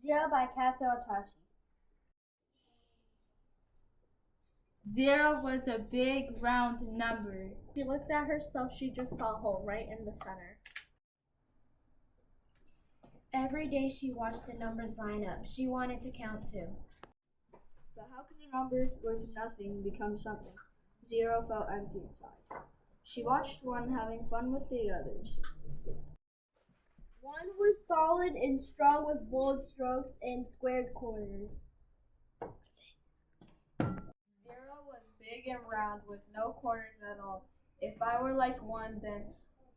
Zero by Kathryn Otashi. Zero was a big round number. She looked at herself, she just saw a hole right in the center. Every day she watched the numbers line up. She wanted to count too. But how could a number worth nothing become something? Zero felt empty inside. She watched one having fun with the others. One was solid and strong with bold strokes and squared corners. Zero was big and round with no corners at all. If I were like one, then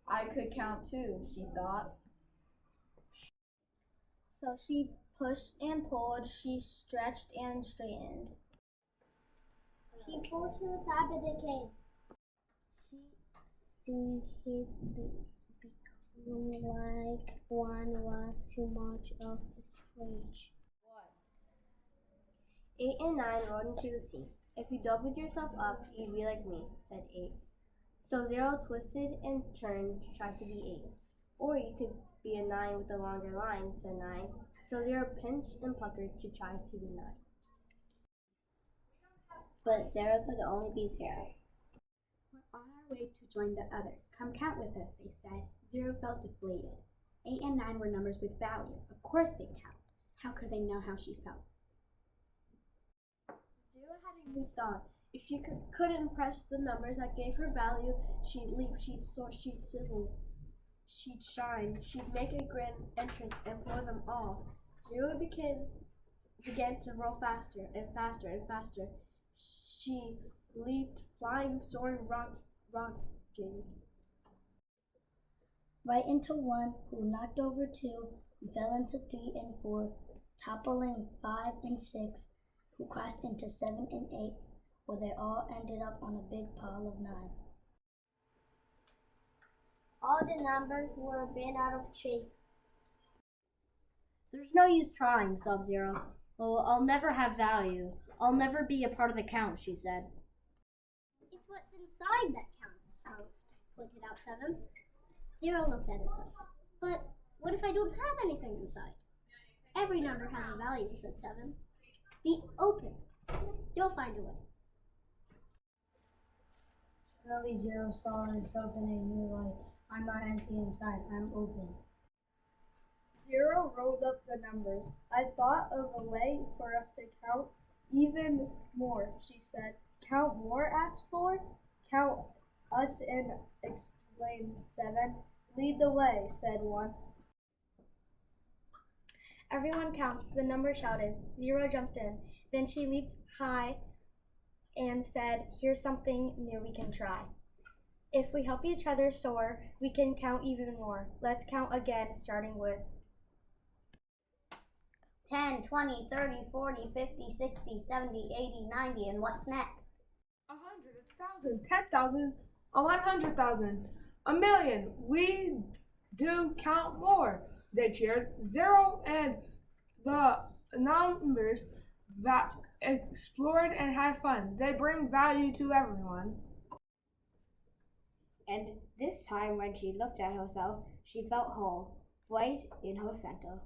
I could count too, she thought. So she pushed and pulled, she stretched and straightened. She pushed her up and it came. She seemed to become like one was too much of a stretch. 8 and 9 rolled into the sea. If you doubled yourself up, you'd be like me, said 8. So 0 twisted and turned to try to be 8. Or you could be a 9 with a longer line, said 9. So 0 pinched and puckered to try to be 9. But 0 could only be 0. We're on our way to join the others. Come count with us, they said. Zero felt deflated. 8 and 9 were numbers with value. Of course they'd count. How could they know how she felt? Zero had a new thought. If she could impress the numbers that gave her value, she'd leap, she'd soar, she'd sizzle, she'd shine, she'd make a grand entrance and floor them all. Zero began to roll faster and faster and faster. She leaped, flying, soaring, rocking. Right into 1, who knocked over 2, who fell into 3 and 4, toppling 5 and 6, who crashed into 7 and 8, where they all ended up on a big pile of 9. All the numbers were bent out of shape. There's no use trying, sobbed Zero. Well, I'll never have value. I'll never be a part of the count, she said. It's what's inside that counts most, pointed out 7. Zero looked at herself. But what if I don't have anything inside? Every number has a value, said 7. Be open. You'll find a way. Suddenly 0 saw herself in a new light. I'm not empty inside, I'm open. 0 rolled up the numbers. I thought of a way for us to count even more, she said. Count more, asked 4. Count us in, exclaimed 7. Lead the way, said 1. Everyone counts, the number shouted. 0 jumped in. Then she leaped high and said, here's something new we can try. If we help each other soar, we can count even more. Let's count again, starting with 10, 20, 30, 40, 50, 60, 70, 80, 90, and what's next? 100, 1,000, 10,000, 100,000, a million. We do count more, they cheered. 0 and the numbers that explored and had fun. They bring value to everyone. And this time when she looked at herself, she felt whole, right in her center.